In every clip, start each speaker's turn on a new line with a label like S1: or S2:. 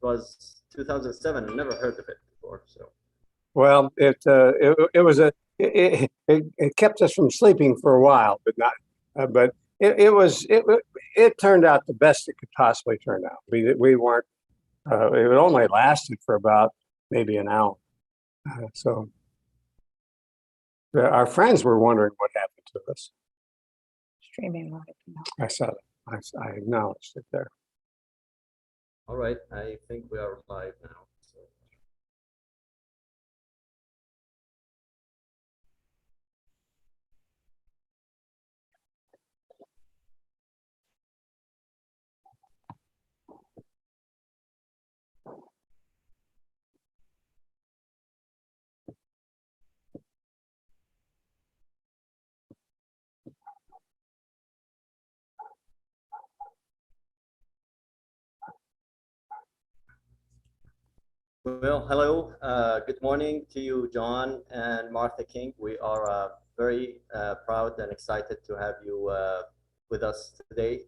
S1: was 2007. I never heard of it before. So,
S2: well, it kept us from sleeping for a while, but not. But it turned out the best it could possibly turn out. We weren't. It only lasted for about maybe an hour. So our friends were wondering what happened to us.
S3: Streaming live.
S2: I saw that. I acknowledged it there.
S1: all right, I think we are live now. So. Well, hello. Good morning to you, John and Martha King. We are very proud and excited to have you with us today.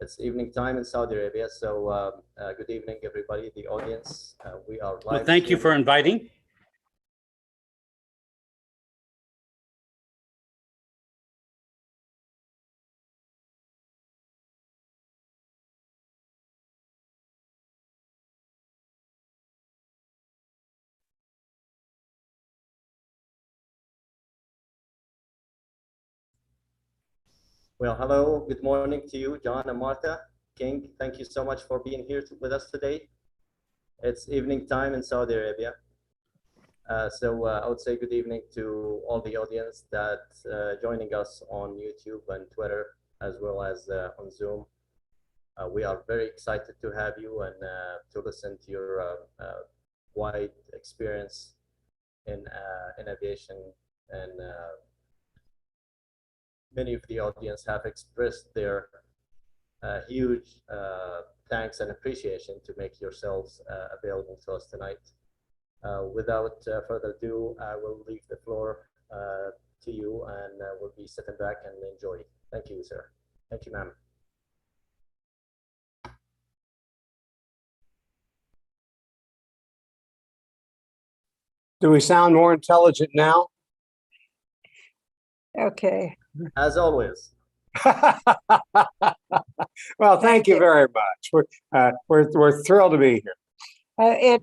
S1: It's evening time in Saudi Arabia, so good evening, everybody, the audience. We are live.
S4: Well, thank you for inviting.
S1: Well, hello, good morning to you, John and Martha King. Thank you so much for being here with us today. It's evening time in Saudi Arabia. So I would say good evening to all the audience that's joining us on YouTube and Twitter, as well as on Zoom. We are very excited to have you and to listen to your wide experience in aviation, and many of the audience have expressed their huge thanks and appreciation to make yourselves available to us tonight. Without further ado, I will leave the floor to you, and we'll be sitting back and enjoy. Thank you, sir. Thank you, ma'am.
S2: Do we sound more intelligent now?
S3: Okay.
S1: As always.
S2: Well, thank you very much. We're thrilled to be here.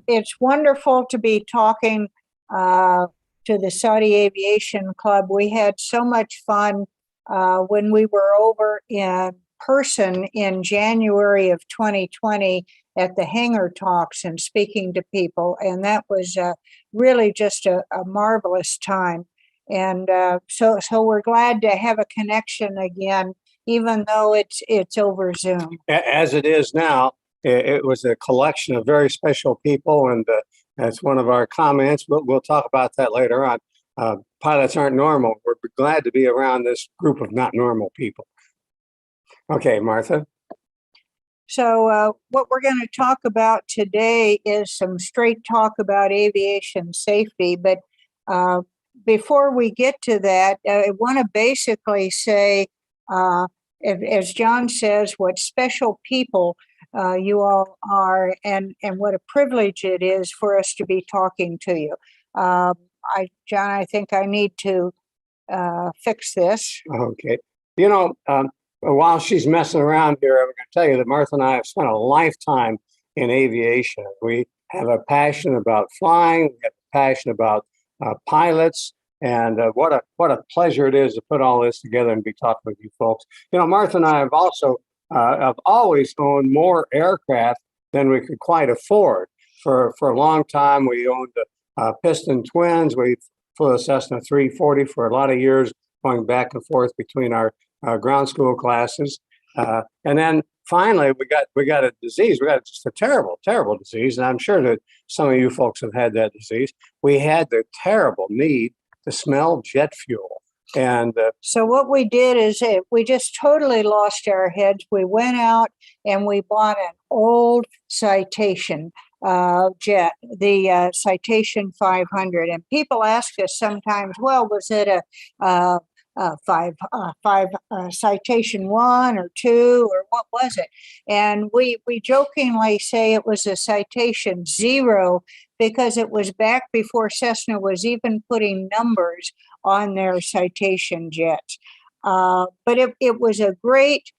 S3: It's wonderful to be talking to the Saudi Aviation Club. We had so much fun when we were over in person in January of 2020 at the hangar talks and speaking to people, and that was really just a marvelous time. And so we're glad to have a connection again, even though it's over Zoom.
S2: As it is now, it was a collection of very special people, and that's one of our comments, but we'll talk about that later on. Pilots aren't normal. We're glad to be around this group of not normal people. Okay, Martha.
S3: So what we're going to talk about today is some straight talk about aviation safety. But before we get to that, I want to basically say, as John says, what special people you all are, and what a privilege it is for us to be talking to you. John, I think I need to fix this.
S2: Okay. You know, while she's messing around here, I'm going to tell you that Martha and I have spent a lifetime in aviation. We have a passion about flying. We have a passion about pilots. And what a pleasure it is to put all this together and be talking with you folks. You know, Martha and I have also have always owned more aircraft than we could quite afford. For a long time, we owned Piston Twins. We flew a Cessna 340 for a lot of years, going back and forth between our ground school classes. And then finally, we got a disease. We got just a terrible, terrible disease. And I'm sure that some of you folks have had that disease. We had the terrible need to smell jet fuel. And
S3: so what we did is we just totally lost our heads. We went out and we bought an old Citation jet, the Citation 500. And people ask us sometimes, well, was it a citation 1 or 2, or what was it? And we jokingly say it was a citation 0 because it was back before Cessna was even putting numbers on their citation jets. But it was a great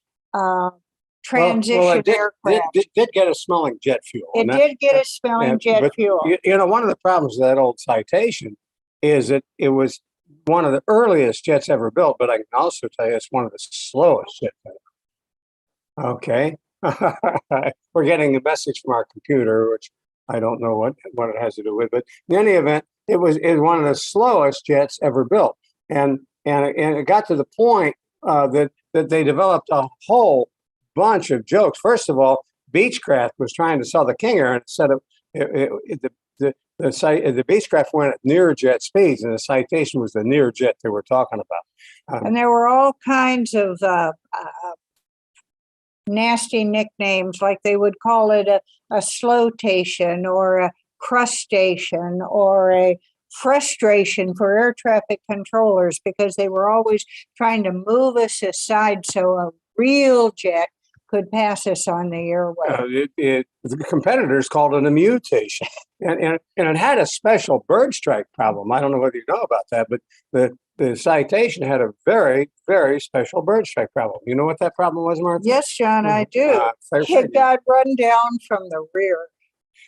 S3: transition aircraft.
S2: It did get a smelling jet fuel.
S3: It did get a smelling jet fuel.
S2: One of the problems with that old citation is that it was one of the earliest jets ever built, but I can also tell you it's one of the slowest jets ever. Okay. We're getting a message from our computer, which I don't know what it has to do with, but in any event, it was one of the slowest jets ever built. And it got to the point that they developed a whole bunch of jokes. First of all, Beechcraft was trying to sell the King Air, and it said the Beechcraft went at near jet speeds, and the citation was the near jet they were talking about.
S3: And there were all kinds of nasty nicknames, like they would call it a slowtation or a crustation or a frustration for air traffic controllers, because they were always trying to move us aside so a real jet could pass us on the airway.
S2: The competitors called it a mutation, and it had a special bird strike problem. I don't know whether you know about that, but the citation had a very, very special bird strike problem. You know what that problem was, Martha?
S3: Yes, John, I do. It got run down from the rear.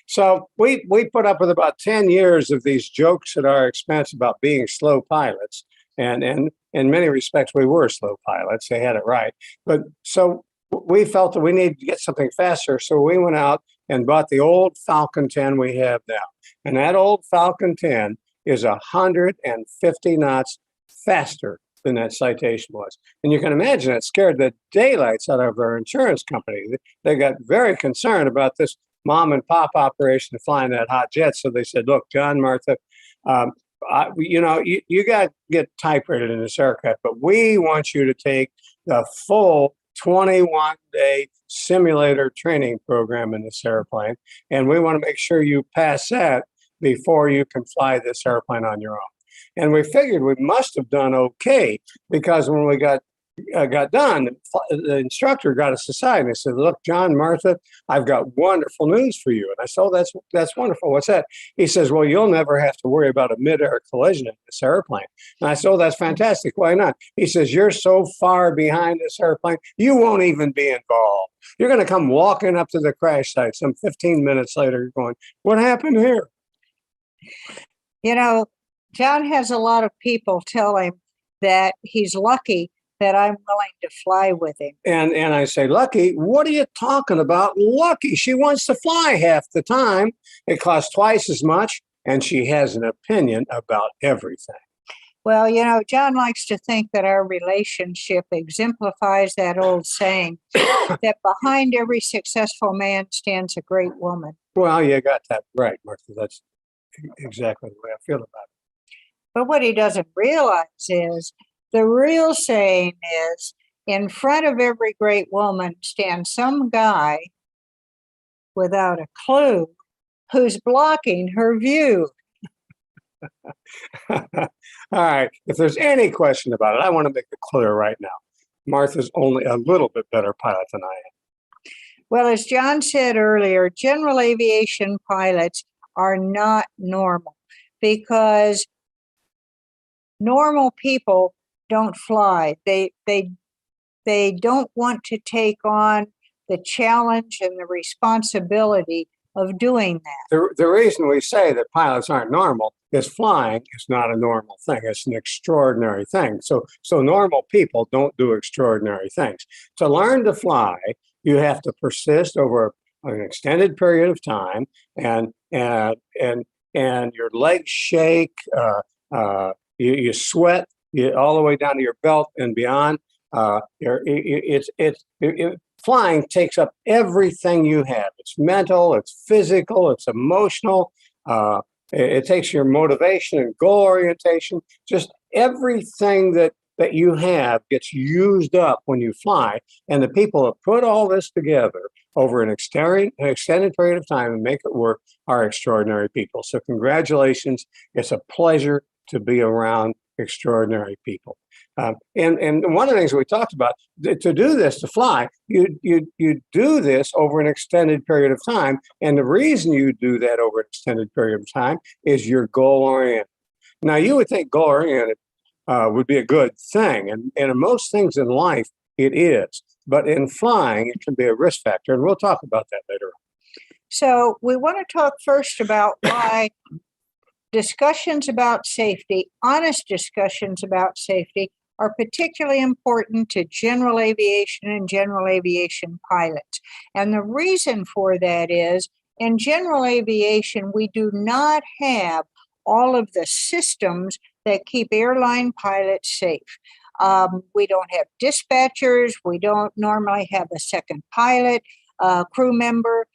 S2: So we put up with about 10 years of these jokes at our expense about being slow pilots, and in many respects we were slow pilots. They had it right, but so we felt that we needed to get something faster, so we went out and bought the old Falcon 10 we have now. And that old Falcon 10 is 150 knots faster than that citation was. And you can imagine it scared the daylights out of our insurance company. They got very concerned about this mom and pop operation of flying that hot jet. So they said, look, John, Martha, you got to get type-rated in this aircraft, but we want you to take the full 21-day simulator training program in this airplane, and we want to make sure you pass that before you can fly this airplane on your own. And we figured we must have done okay, because when we got done, the instructor got us aside and he said, look, John, Martha, I've got wonderful news for you. And I said, oh, that's wonderful. What's that? He says, well, you'll never have to worry about a mid-air collision in this airplane. And I said, oh, that's fantastic. Why not? He says, you're so far behind this airplane, you won't even be involved. You're going to come walking up to the crash site some 15 minutes later, you're going, what happened here?
S3: You know, John has a lot of people tell him that he's lucky that I'm willing to fly with him.
S2: And I say, Lucky, what are you talking about? Lucky, she wants to fly half the time. It costs twice as much, and she has an opinion about everything.
S3: Well, you know, John likes to think that our relationship exemplifies that old saying that behind every successful man stands a great woman.
S2: Well, you got that right, Martha. That's exactly the way I feel about it.
S3: But what he doesn't realize is the real saying is, in front of every great woman stands some guy without a clue who's blocking her view.
S2: All right. If there's any question about it, I want to make it clear right now. Martha's only a little bit better pilot than I am.
S3: Well, as John said earlier, general aviation pilots are not normal, because normal people don't fly. They don't want to take on the challenge and the responsibility of doing that.
S2: The reason we say that pilots aren't normal is flying is not a normal thing. It's an extraordinary thing. So normal people don't do extraordinary things. To learn to fly, you have to persist over an extended period of time, and your legs shake, you sweat all the way down to your belt and beyond. Flying takes up everything you have. It's mental, it's physical, it's emotional. It takes your motivation and goal orientation. Just everything that you have gets used up when you fly. And the people that put all this together over an extended period of time and make it work are extraordinary people. So congratulations. It's a pleasure to be around extraordinary people. And one of the things we talked about, to do this, to fly, you do this over an extended period of time. And the reason you do that over an extended period of time is you're goal-oriented. Now, you would think goal-oriented would be a good thing. And in most things in life, it is. But in flying, it can be a risk factor. And we'll talk about that later on.
S3: So we want to talk first about why discussions about safety, honest discussions about safety, are particularly important to general aviation and general aviation pilots. And the reason for that is, in general aviation, we do not have all of the systems that keep airline pilots safe. We don't have dispatchers. We don't normally have a second pilot, crew member.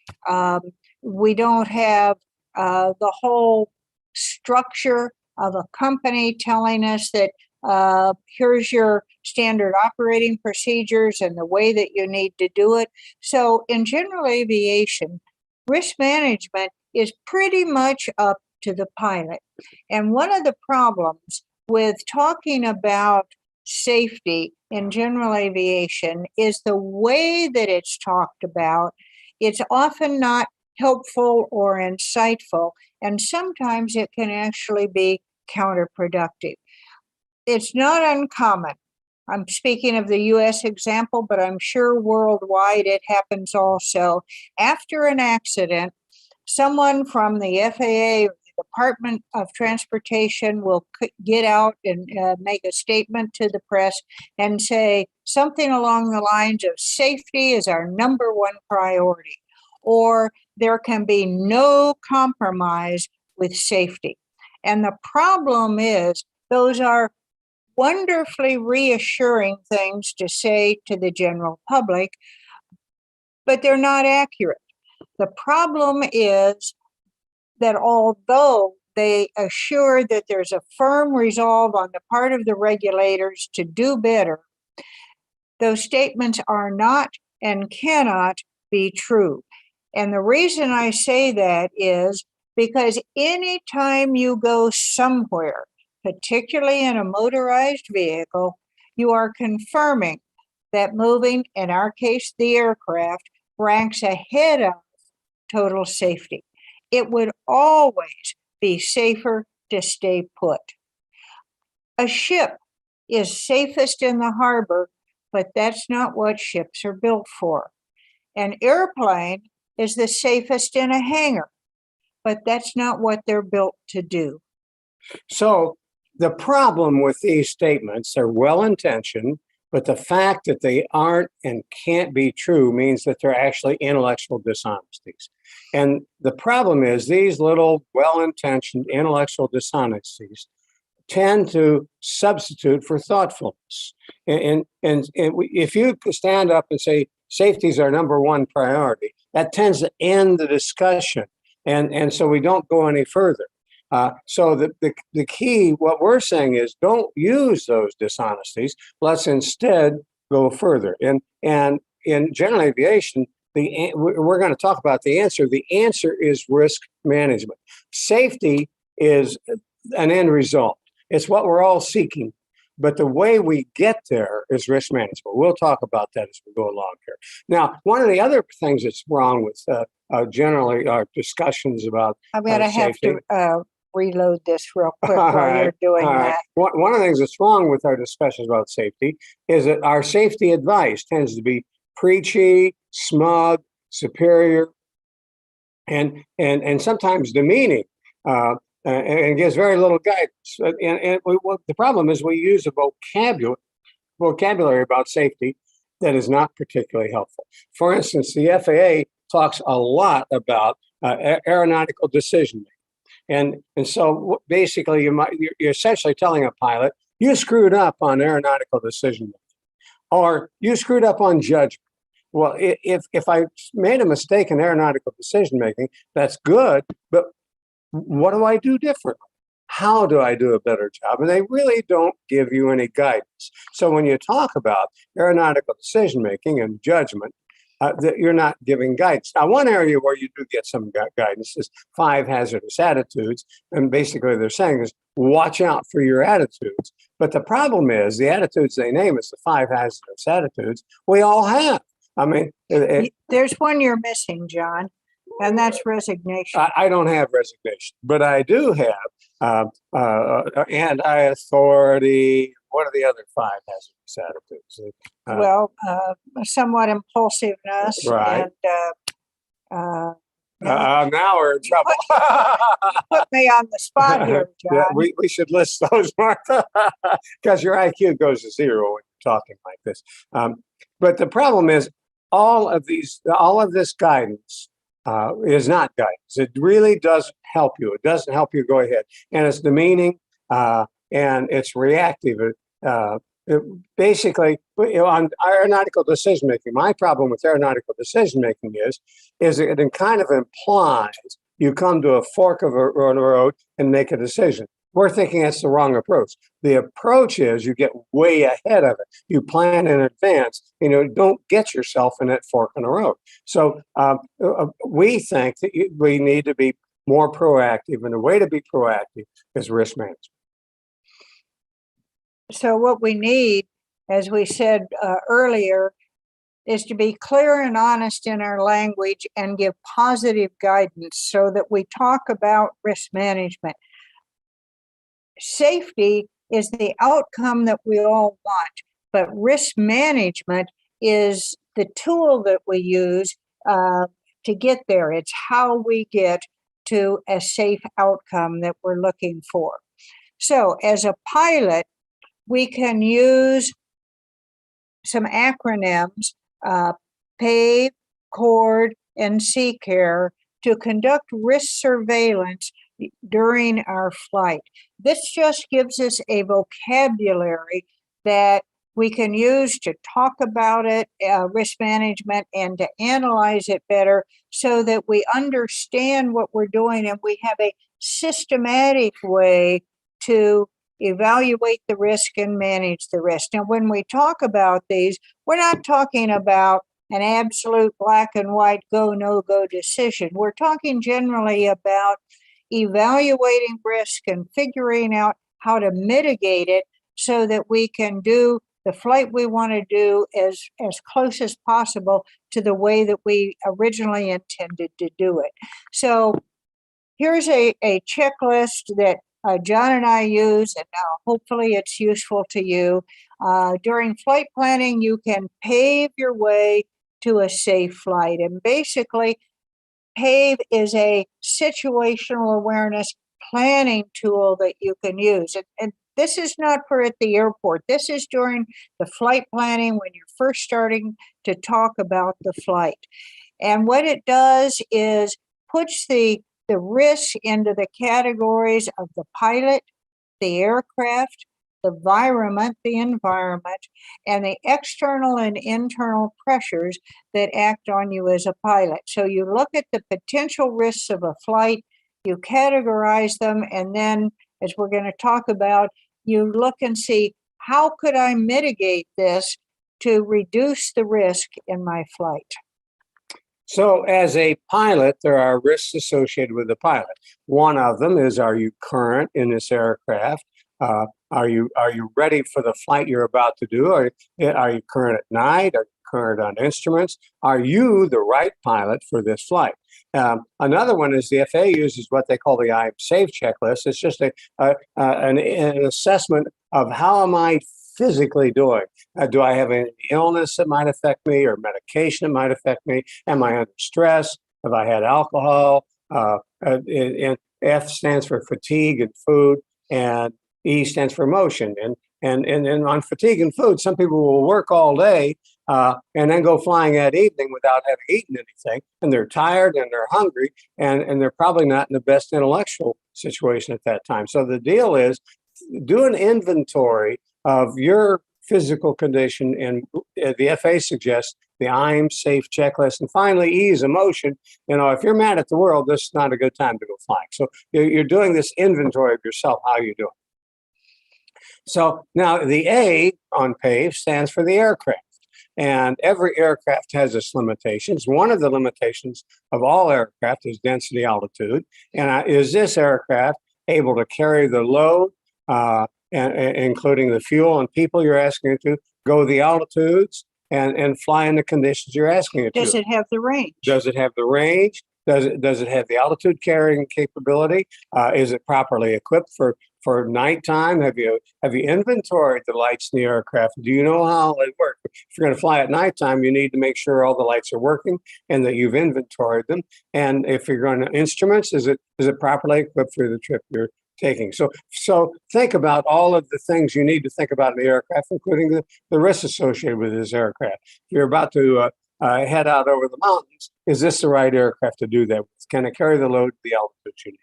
S3: We don't have the whole structure of a company telling us that here's your standard operating procedures and the way that you need to do it. So in general aviation, risk management is pretty much up to the pilot. And one of the problems with talking about safety in general aviation is the way that it's talked about. It's often not helpful or insightful, and sometimes it can actually be counterproductive. It's not uncommon. I'm speaking of the US example, but I'm sure worldwide it happens also. After an accident, someone from the FAA or the Department of Transportation will get out and make a statement to the press and say something along the lines of safety is our number one priority, or there can be no compromise with safety. And the problem is those are wonderfully reassuring things to say to the general public, but they're not accurate. The problem is that although they assure that there's a firm resolve on the part of the regulators to do better, those statements are not and cannot be true. And the reason I say that is because anytime you go somewhere, particularly in a motorized vehicle, you are confirming that moving, in our case, the aircraft, ranks ahead of total safety. It would always be safer to stay put. A ship is safest in the harbor, but that's not what ships are built for. An airplane is the safest in a hangar, but that's not what they're built to do.
S2: So the problem with these statements are well-intentioned, but the fact that they aren't and can't be true means that they're actually intellectual dishonesties. And the problem is these little well-intentioned intellectual dishonesties tend to substitute for thoughtfulness. And if you stand up and say safety is our number one priority, that tends to end the discussion. And so we don't go any further. So the key, what we're saying is don't use those dishonesties. Let's instead go further. And in general aviation, we're going to talk about the answer. The answer is risk management. Safety is an end result. It's what we're all seeking. But the way we get there is risk management. We'll talk about that as we go along here. Now, one of the other things that's wrong with generally our discussions about
S3: I'm going to have
S2: safety,
S3: to reload this real quick while you're doing that.
S2: One of the things that's wrong with our discussions about safety is that our safety advice tends to be preachy, smug, superior, and sometimes demeaning. And gives very little guidance. The problem is we use a vocabulary about safety that is not particularly helpful. For instance, the FAA talks a lot about aeronautical decision making, and so basically you're essentially telling a pilot you screwed up on aeronautical decision making, or you screwed up on judgment. Well, if I made a mistake in aeronautical decision making, that's good, but what do I do differently? How do I do a better job? And they really don't give you any guidance. So when you talk about aeronautical decision-making and judgment, that you're not giving guidance. Now, one area where you do get some guidance is 5 hazardous attitudes. And basically they're saying is watch out for your attitudes. But the problem is the attitudes they name is the 5 hazardous attitudes we all have. I mean,
S3: there's one you're missing, John, and that's resignation.
S2: I don't have resignation, but I do have anti-authority. What are the other 5 hazardous attitudes?
S3: Somewhat impulsiveness.
S2: Right.
S3: And
S2: now we're in trouble.
S3: you put me on the spot here, John.
S2: Yeah, we should list those, Martha, because your IQ goes to 0 when you're talking like this. But the problem is all of this guidance is not guidance. It really doesn't help you. It doesn't help you go ahead. And it's demeaning and it's reactive. Basically, on aeronautical decision making, my problem with aeronautical decision making is it kind of implies you come to a fork of a road and make a decision. We're thinking that's the wrong approach. The approach is you get way ahead of it. You plan in advance. Don't get yourself in that fork in the road. So we think that we need to be more proactive, and the way to be proactive is risk management.
S3: So what we need, as we said earlier, is to be clear and honest in our language and give positive guidance so that we talk about risk management. Safety is the outcome that we all want, but risk management is the tool that we use to get there. It's how we get to a safe outcome that we're looking for. So as a pilot, we can use some acronyms, PAVE, CHORRD, and CCARE to conduct risk surveillance during our flight. This just gives us a vocabulary that we can use to talk about it, risk management, and to analyze it better so that we understand what we're doing and we have a systematic way to evaluate the risk and manage the risk. Now, when we talk about these, we're not talking about an absolute black and white go, no go decision. We're talking generally about evaluating risk and figuring out how to mitigate it so that we can do the flight we want to do as close as possible to the way that we originally intended to do it. So here's a checklist that John and I use, and hopefully it's useful to you. During flight planning, you can pave your way to a safe flight. And basically, PAVE is a situational awareness planning tool that you can use. And this is not for at the airport. This is during the flight planning when you're first starting to talk about the flight. And what it does is puts the risk into the categories of the pilot, the aircraft, the environment, and the external and internal pressures that act on you as a pilot. So you look at the potential risks of a flight, you categorize them, and then, as we're going to talk about, you look and see, how could I mitigate this to reduce the risk in my flight?
S2: So as a pilot, there are risks associated with the pilot. One of them is, are you current in this aircraft? Are you ready for the flight you're about to do? Are you current at night? Are you current on instruments? Are you the right pilot for this flight? Another one is the FAA uses what they call the I'm Safe checklist. It's just an assessment of how am I physically doing. Do I have any illness that might affect me or medication that might affect me? Am I under stress? Have I had alcohol? And F stands for fatigue and food, and E stands for emotion. And on fatigue and food, some people will work all day and then go flying that evening without having eaten anything, and they're tired and they're hungry, and they're probably not in the best intellectual situation at that time. So the deal is, do an inventory of your physical condition, and the FAA suggests the I'm Safe checklist. And finally, E is emotion. If you're mad at the world, this is not a good time to go flying. So you're doing this inventory of yourself, how you doing. So now the A on PAVE stands for the aircraft. And every aircraft has its limitations. One of the limitations of all aircraft is density altitude. And is this aircraft able to carry the load, including the fuel and people you're asking it to, go the altitudes, and fly in the conditions you're asking it to.
S3: Does it have the range?
S2: Does it have the range? Does it have the altitude carrying capability? Is it properly equipped for nighttime? Have you inventoried the lights in the aircraft? Do you know how it works? If you're going to fly at nighttime, you need to make sure all the lights are working and that you've inventoried them. And if you're going to instruments, is it properly equipped for the trip you're taking? So think about all of the things you need to think about in the aircraft, including the risks associated with this aircraft. If you're about to head out over the mountains, is this the right aircraft to do that with? Can it carry the load to the altitude you need?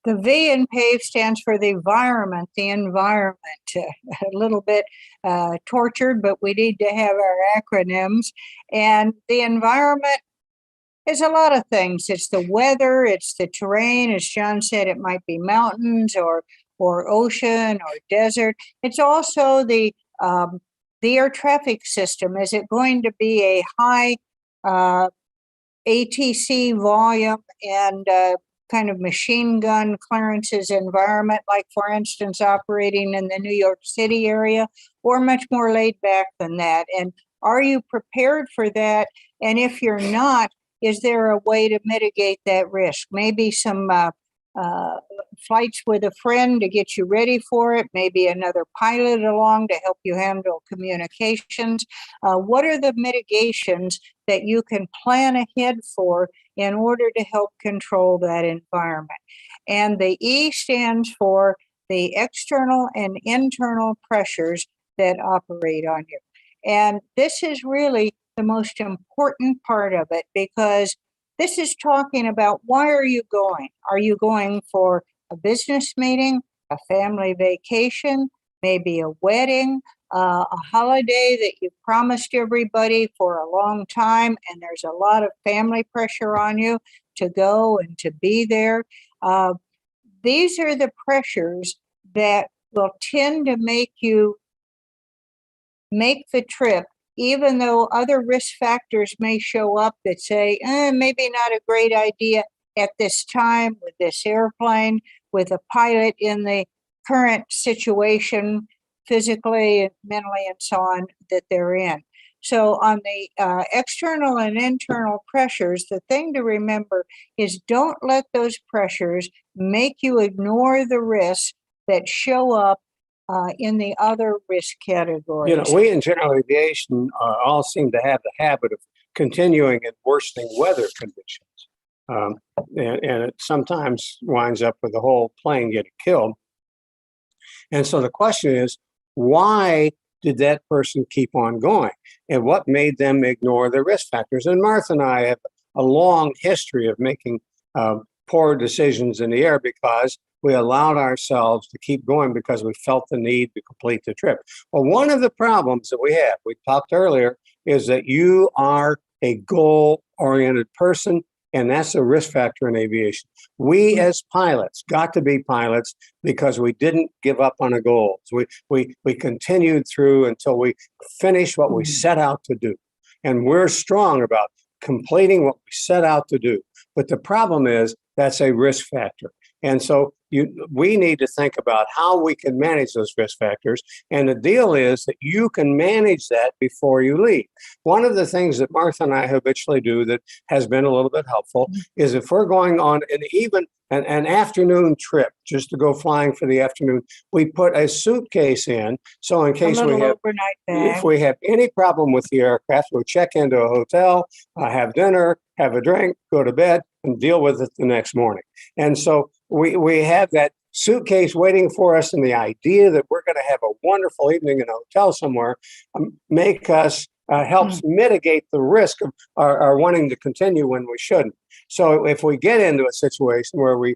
S3: The V in PAVE stands for the environment. The environment, a little bit tortured, but we need to have our acronyms. And the environment is a lot of things. It's the weather, it's the terrain. As John said, it might be mountains or ocean or desert. It's also the air traffic system. Is it going to be a high ATC volume and kind of machine gun clearances environment, like, for instance, operating in the New York City area, or much more laid back than that? And are you prepared for that? And if you're not, is there a way to mitigate that risk? Maybe some flights with a friend to get you ready for it, maybe another pilot along to help you handle communications. What are the mitigations that you can plan ahead for in order to help control that environment? And the E stands for the external and internal pressures that operate on you. And this is really the most important part of it, because this is talking about, why are you going? Are you going for a business meeting, a family vacation, maybe a wedding, a holiday that you promised everybody for a long time, and there's a lot of family pressure on you to go and to be there? These are the pressures that will tend to make you make the trip, even though other risk factors may show up that say, maybe not a great idea at this time with this airplane, with a pilot in the current situation, physically, mentally, and so on, that they're in. So on the external and internal pressures, the thing to remember is, don't let those pressures make you ignore the risks that show up in the other risk categories.
S2: You know, we in general aviation all seem to have the habit of continuing in worsening weather conditions. And it sometimes winds up with the whole plane getting killed. And so the question is, why did that person keep on going? And what made them ignore the risk factors? And Martha and I have a long history of making poor decisions in the air because we allowed ourselves to keep going because we felt the need to complete the trip. Well, one of the problems that we talked earlier, is that you are a goal-oriented person, and that's a risk factor in aviation. We as pilots got to be pilots because we didn't give up on our goals. We continued through until we finished what we set out to do. And we're strong about completing what we set out to do. But the problem is, that's a risk factor. And so we need to think about how we can manage those risk factors. And the deal is that you can manage that before you leave. One of the things that Martha and I habitually do that has been a little bit helpful is, if we're going on an afternoon trip, just to go flying for the afternoon, we put a suitcase in. So in case if we have any problem with the aircraft, we'll check into a hotel, have dinner, have a drink, go to bed, and deal with it the next morning. And so we have that suitcase waiting for us, and the idea that we're going to have a wonderful evening in a hotel somewhere helps mitigate the risk of our wanting to continue when we shouldn't. So if we get into a situation where we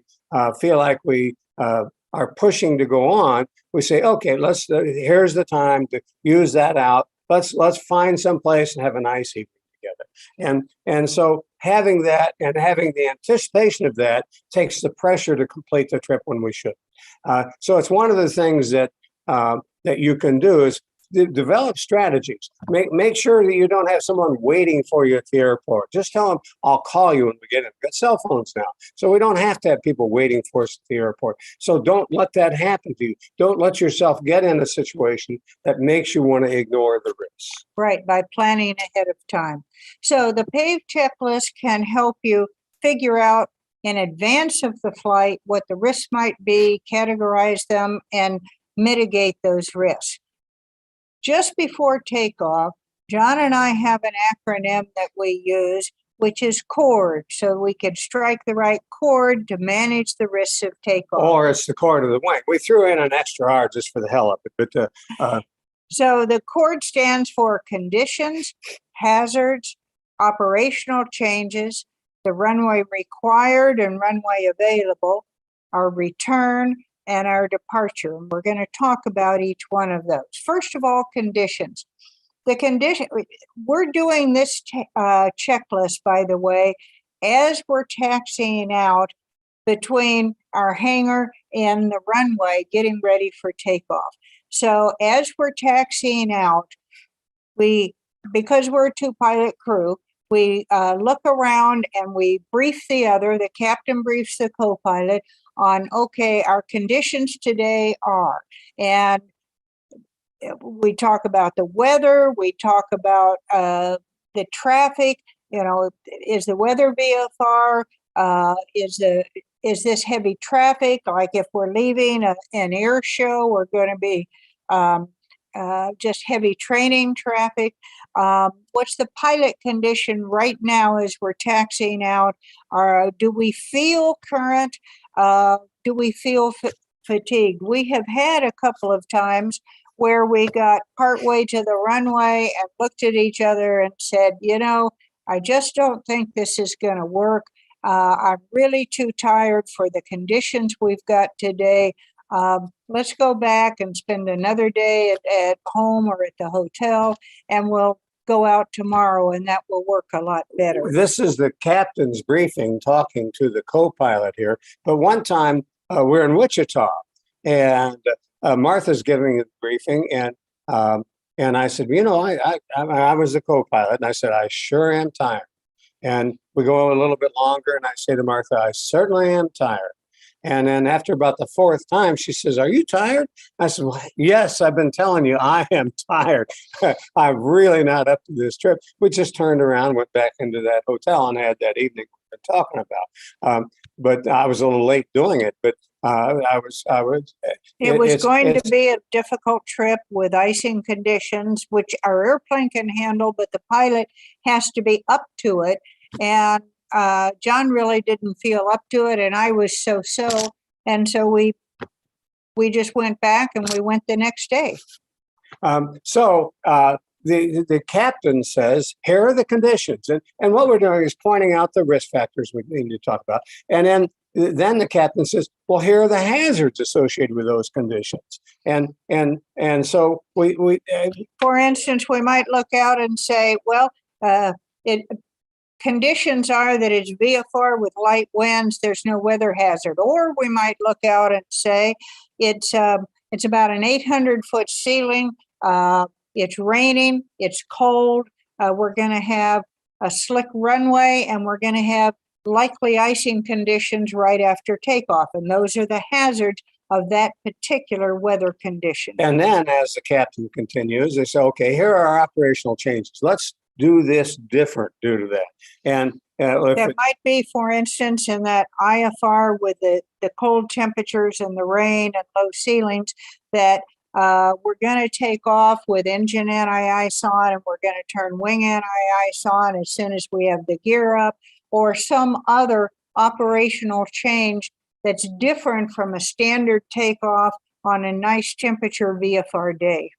S2: feel like we are pushing to go on, we say, okay, here's the time to use that out. Let's find some place and have a nice evening together. And so having that and having the anticipation of that takes the pressure to complete the trip when we should. So it's one of the things that you can do is develop strategies. Make sure that you don't have someone waiting for you at the airport. Just tell them, I'll call you when we get in. We've got cell phones now, so we don't have to have people waiting for us at the airport. So don't let that happen to you. Don't let yourself get in a situation that makes you want to ignore the risks.
S3: Right, by planning ahead of time. So the PAVE checklist can help you figure out in advance of the flight what the risks might be, categorize them, and mitigate those risks. Just before takeoff, John and I have an acronym that we use, which is CHORRD, so we can strike the right chord to manage the risks of takeoff.
S2: Or it's the chord of the wing. We threw in an extra R just for the hell of it. But
S3: so the CHORRD stands for conditions, hazards, operational changes, the runway required and runway available, our return, and our departure. And we're going to talk about each one of those. First of all, conditions. The condition, we're doing this checklist, by the way, as we're taxiing out between our hangar and the runway, getting ready for takeoff. So as we're taxiing out, because we're a two-pilot crew, we look around and we brief the other. The captain briefs the co-pilot on, okay, our conditions today are, and we talk about the weather, we talk about the traffic, is the weather VFR, is this heavy traffic? Like if we're leaving an air show, we're going to be just heavy training traffic. What's the pilot condition right now as we're taxiing out? Do we feel current? Do we feel fatigued? We have had a couple of times where we got partway to the runway and looked at each other and said, I just don't think this is going to work. I'm really too tired for the conditions we've got today. Let's go back and spend another day at home or at the hotel, and we'll go out tomorrow, and that will work a lot better.
S2: This is the captain's briefing talking to the co-pilot here. But one time we're in Wichita, and Martha's giving a briefing, and I said, I was the co-pilot, and I said, I sure am tired. And we go a little bit longer, and I say to Martha, I certainly am tired. And then after about the fourth time, she says, are you tired? I said, well, yes, I've been telling you, I am tired. I'm really not up to this trip. We just turned around, went back into that hotel and had that evening we've been talking about. But I was a little late doing it, but
S3: it was going to be a difficult trip with icing conditions, which our airplane can handle, but the pilot has to be up to it. And John really didn't feel up to it, and I was so. And so we just went back and we went the next day.
S2: The captain says, here are the conditions. And what we're doing is pointing out the risk factors we need to talk about. And then the captain says, well, here are the hazards associated with those conditions. And so we
S3: for instance, we might look out and say, well, conditions are that it's VFR with light winds, there's no weather hazard. Or we might look out and say it's about an 800-foot ceiling, it's raining, it's cold, we're going to have a slick runway, and we're going to have likely icing conditions right after takeoff. And those are the hazards of that particular weather condition.
S2: And then as the captain continues, they say, okay, here are our operational changes. Let's do this different due to that. And
S3: that might be, for instance, in that IFR with the cold temperatures and the rain and low ceilings, that we're going to take off with engine anti-ice on, and we're going to turn wing anti-ice on as soon as we have the gear up, or some other operational change that's different from a standard takeoff on a nice temperature VFR day.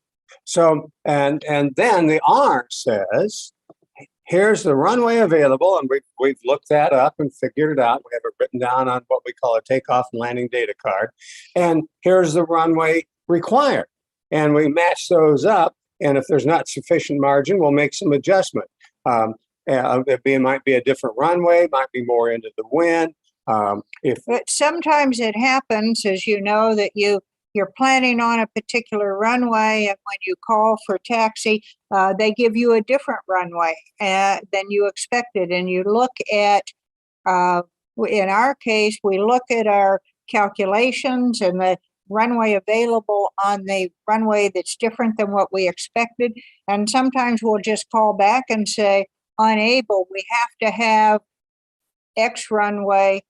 S2: So, and then the R says, here's the runway available, and we've looked that up and figured it out. We have it written down on what we call a takeoff and landing data card. And here's the runway required. And we match those up, and if there's not sufficient margin, we'll make some adjustment. It might be a different runway, might be more into the wind.
S3: But sometimes it happens, as you know, that you you're planning on a particular runway, and when you call for taxi, they give you a different runway than you expected. And you look at, in our case, we look at our calculations and the runway available on the runway that's different than what we expected. And sometimes we'll just call back and say, unable, we have to have X runway,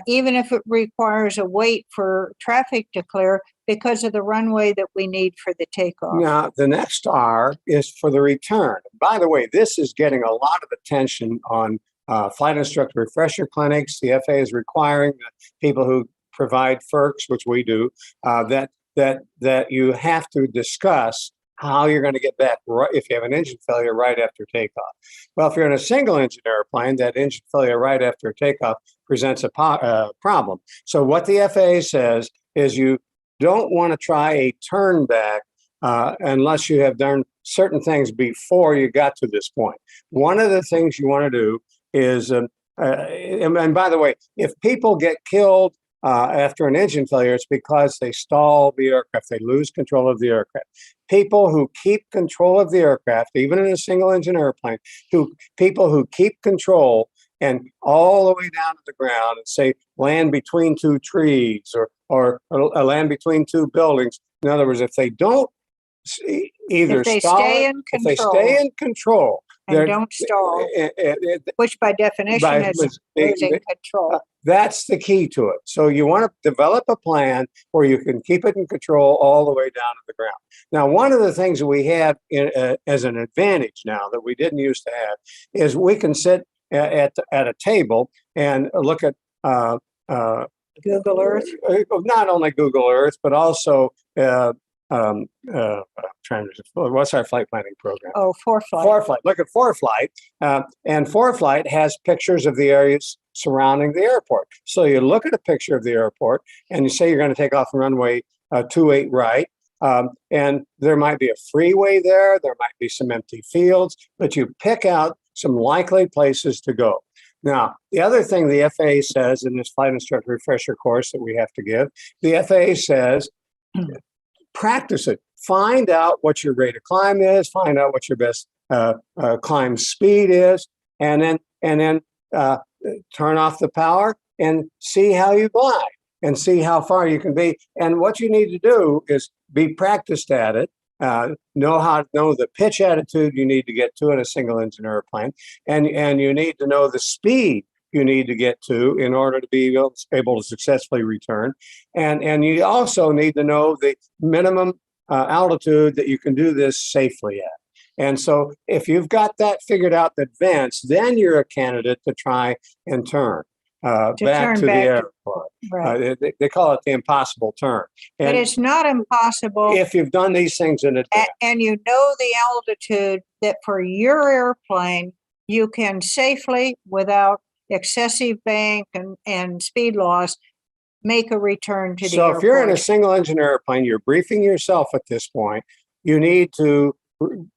S3: even if it requires a wait for traffic to clear because of the runway that we need for the takeoff.
S2: Now, the next R is for the return. By the way, this is getting a lot of attention on flight instructor refresher clinics. The FAA is requiring that people who provide FERCs, which we do, that you have to discuss how you're going to get back if you have an engine failure right after takeoff. Well, if you're in a single engine airplane, that engine failure right after takeoff presents a problem. So what the FAA says is you don't want to try a turn back unless you have done certain things before you got to this point. One of the things you want to do is, and by the way, if people get killed after an engine failure, it's because they stall the aircraft, they lose control of the aircraft. People who keep control of the aircraft, even in a single engine airplane, people who keep control and all the way down to the ground and say land between two trees or land between two buildings. In other words, if they don't either stay in control
S3: and don't stall, which by definition is losing control.
S2: That's the key to it. So you want to develop a plan where you can keep it in control all the way down to the ground. Now, one of the things that we have as an advantage now that we didn't used to have is we can sit at a table and look at
S3: Google Earth.
S2: Not only Google Earth, but also what's our flight planning program?
S3: Oh, ForeFlight.
S2: ForeFlight. Look at ForeFlight, and ForeFlight has pictures of the areas surrounding the airport. So you look at a picture of the airport, and you say you're going to take off the runway 28 right, and there might be a freeway there, there might be some empty fields, but you pick out some likely places to go. Now, the other thing the FAA says in this flight instructor refresher course that we have to give, the FAA says, practice it. Find out what your rate of climb is. Find out what your best climb speed is, and then turn off the power and see how you glide and see how far you can be. And what you need to do is be practiced at it. Know the pitch attitude you need to get to in a single engine airplane, and you need to know the speed you need to get to in order to be able to successfully return. And you also need to know the minimum altitude that you can do this safely at. And so if you've got that figured out in advance, then you're a candidate to try and turn back to the airport. Right. They call it the impossible turn. And
S3: but it's not impossible
S2: if you've done these things in advance.
S3: And you know the altitude that for your airplane, you can safely, without excessive bank and speed loss, make a return to the airport.
S2: So if you're in a single engine airplane, you're briefing yourself at this point, you need to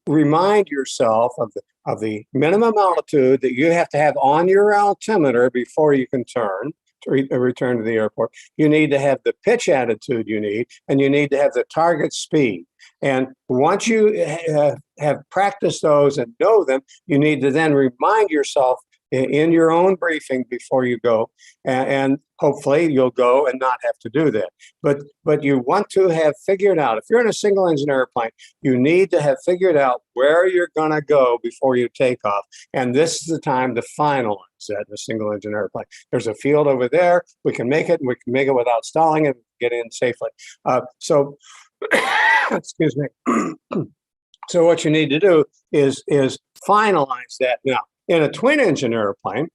S2: remind yourself of the minimum altitude that you have to have on your altimeter before you can turn to return to the airport. You need to have the pitch attitude you need, and you need to have the target speed. And once you have practiced those and know them, you need to then remind yourself in your own briefing before you go, and hopefully you'll go and not have to do that. But you want to have figured out, if you're in a single engine airplane, you need to have figured out where you're going to go before you take off. And this is the time to finalize that in a single engine airplane. There's a field over there. We can make it, and we can make it without stalling and get in safely. So, excuse me. So what you need to do is finalize that now. In a twin engine airplane,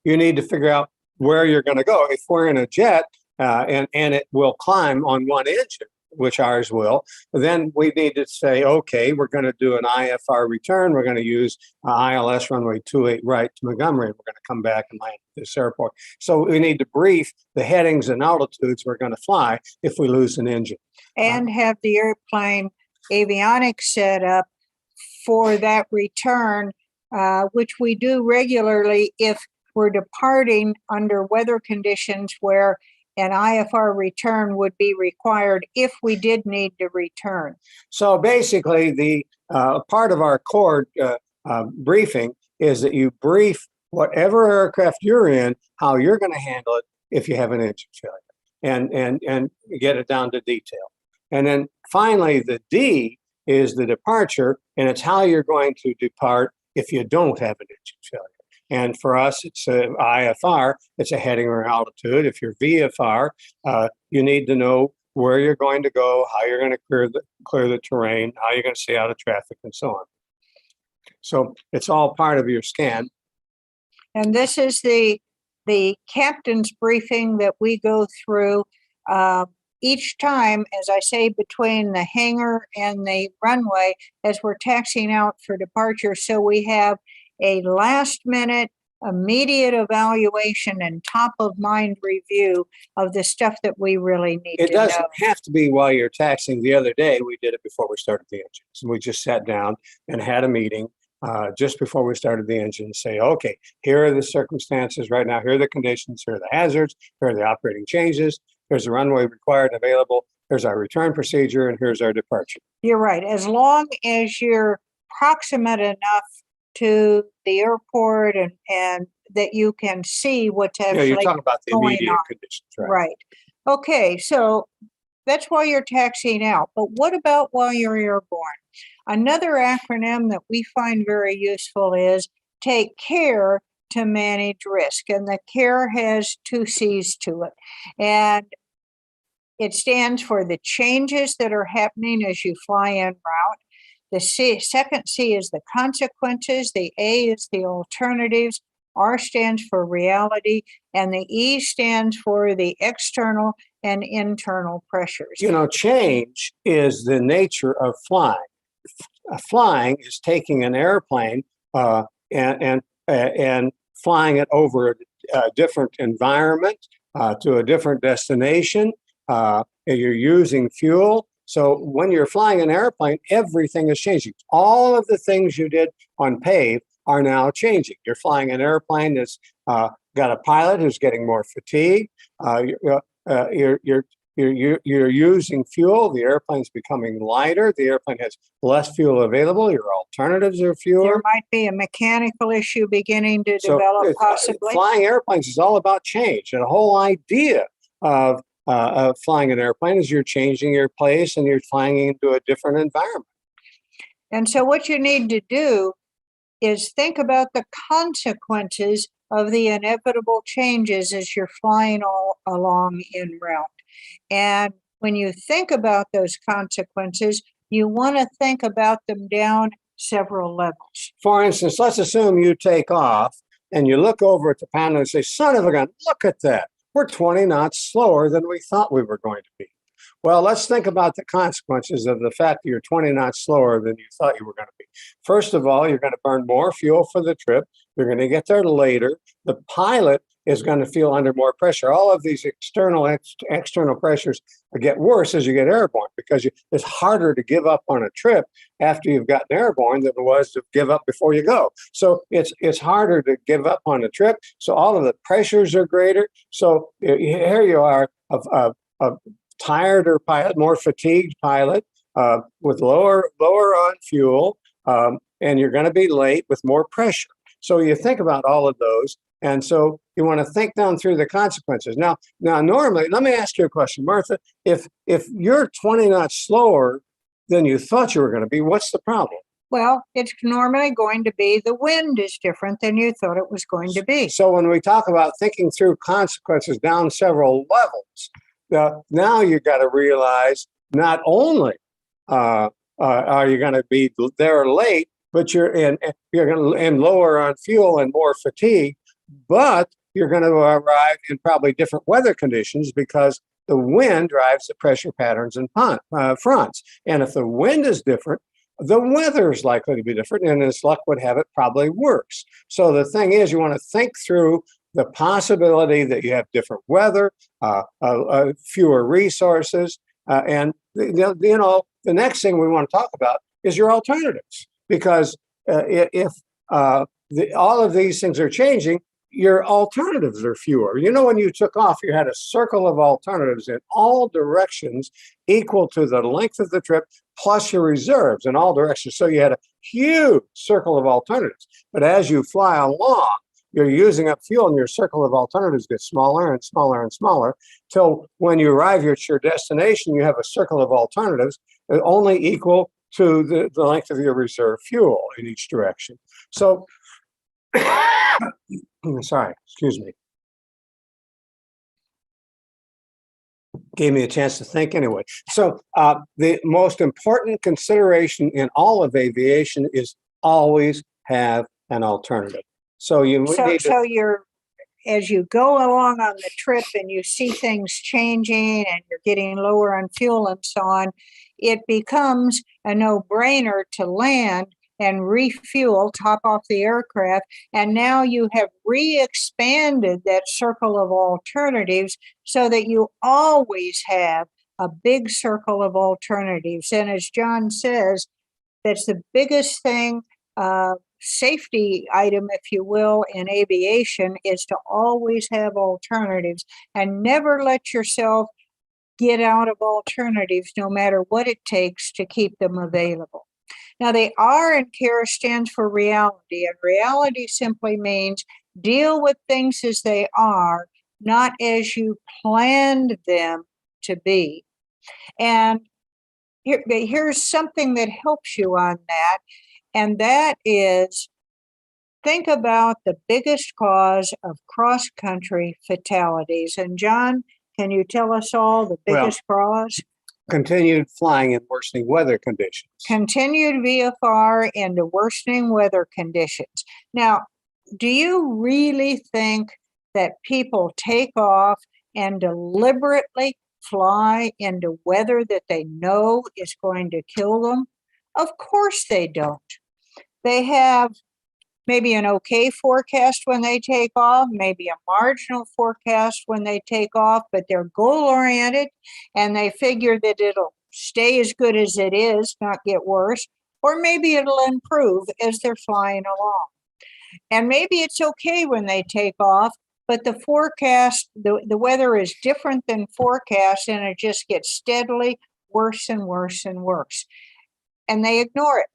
S2: you need to figure out where you're going to go. If we're in a jet and it will climb on one engine, which ours will, then we need to say, okay, we're going to do an IFR return. We're going to use ILS runway 28 right to Montgomery. And we're going to come back and land at this airport. So we need to brief the headings and altitudes we're going to fly if we lose an engine.
S3: And have the airplane avionics set up for that return, which we do regularly if we're departing under weather conditions where an IFR return would be required if we did need to return.
S2: So basically, the part of our CHORRD briefing is that you brief whatever aircraft you're in, how you're going to handle it if you have an engine failure, and get it down to detail. And then finally, the D is the departure, and it's how you're going to depart if you don't have an engine failure. And for us, it's IFR, it's a heading or altitude. If you're VFR, you need to know where you're going to go, how you're going to clear the terrain, how you're going to stay out of traffic, and so on. So it's all part of your scan.
S3: And this is the captain's briefing that we go through each time, as I say, between the hangar and the runway as we're taxiing out for departure. So we have a last minute immediate evaluation and top of mind review of the stuff that we really need to know.
S2: It doesn't have to be while you're taxiing. The other day, we did it before we started the engines. We just sat down and had a meeting just before we started the engine and say, okay, here are the circumstances right now. Here are the conditions. Here are the hazards. Here are the operating changes. Here's the runway required and available. Here's our return procedure, and here's our departure.
S3: You're right. As long as you're proximate enough to the airport and that you can see what's actually
S2: you're talking about the
S3: going
S2: immediate
S3: on.
S2: conditions, right?
S3: Right. Okay, so that's while you're taxiing out. But what about while you're airborne? Another acronym that we find very useful is take care to manage risk. And the care has 2 C's to it. And it stands for the changes that are happening as you fly en route. The second C is the consequences. The A is the alternatives. R stands for reality. And the E stands for the external and internal pressures.
S2: You know, change is the nature of flying. Flying is taking an airplane and flying it over a different environment to a different destination. You're using fuel. So when you're flying an airplane, everything is changing. All of the things you did on PAVE are now changing. You're flying an airplane that's got a pilot who's getting more fatigue. You're using fuel. The airplane's becoming lighter. The airplane has less fuel available. Your alternatives are fewer.
S3: There might be a mechanical issue beginning to develop, possibly.
S2: Flying airplanes is all about change, and the whole idea of flying an airplane is you're changing your place and you're flying into a different environment.
S3: And so what you need to do is think about the consequences of the inevitable changes as you're flying all along en route. And when you think about those consequences, you want to think about them down several levels.
S2: For instance, let's assume you take off and you look over at the panel and say, son of a gun, look at that. We're 20 knots slower than we thought we were going to be. Well, let's think about the consequences of the fact that you're 20 knots slower than you thought you were going to be. First of all, you're going to burn more fuel for the trip. You're going to get there later. The pilot is going to feel under more pressure. All of these external pressures get worse as you get airborne, because it's harder to give up on a trip after you've gotten airborne than it was to give up before you go. So it's harder to give up on a trip. So all of the pressures are greater. So here you are, a tireder pilot, more fatigued pilot with lower on fuel, and you're going to be late with more pressure. So you think about all of those. And so you want to think down through the consequences. Now, normally, let me ask you a question, Martha. If you're 20 knots slower than you thought you were going to be, what's the problem?
S3: Well, it's normally going to be the wind is different than you thought it was going to be.
S2: So when we talk about thinking through consequences down several levels, now you've got to realize not only are you going to be there late, but you're going to lower on fuel and more fatigue. But you're going to arrive in probably different weather conditions because the wind drives the pressure patterns and fronts. And if the wind is different, the weather is likely to be different, and as luck would have it, probably worse. So the thing is, you want to think through the possibility that you have different weather, fewer resources, and the next thing we want to talk about is your alternatives, because if all of these things are changing, your alternatives are fewer. You know, when you took off, you had a circle of alternatives in all directions equal to the length of the trip plus your reserves in all directions. So you had a huge circle of alternatives. But as you fly along, you're using up fuel and your circle of alternatives gets smaller and smaller and smaller till when you arrive at your destination, you have a circle of alternatives only equal to the length of your reserve fuel in each direction. So, sorry, excuse me. Gave me a chance to think anyway. So the most important consideration in all of aviation is always have an alternative. So you need
S3: so you're, as you go along on the trip and you see things changing and you're getting lower on fuel and so on, it becomes a no-brainer to land and refuel, top off the aircraft, and now you have re-expanded that circle of alternatives so that you always have a big circle of alternatives. And as John says, that's the biggest thing, safety item, if you will, in aviation, is to always have alternatives and never let yourself get out of alternatives, no matter what it takes to keep them available. Now, the R in CARE stands for reality, and reality simply means deal with things as they are, not as you planned them to be. And here's something that helps you on that, and that is think about the biggest cause of cross-country fatalities. And John, can you tell us all the biggest cause?
S2: Continued flying in worsening weather conditions.
S3: Continued VFR into worsening weather conditions. Now, do you really think that people take off and deliberately fly into weather that they know is going to kill them? Of course they don't. They have maybe an okay forecast when they take off, maybe a marginal forecast when they take off, but they're goal-oriented and they figure that it'll stay as good as it is, not get worse, or maybe it'll improve as they're flying along. And maybe it's okay when they take off, but the forecast, the weather is different than forecast, and it just gets steadily worse and worse and worse. And they ignore it.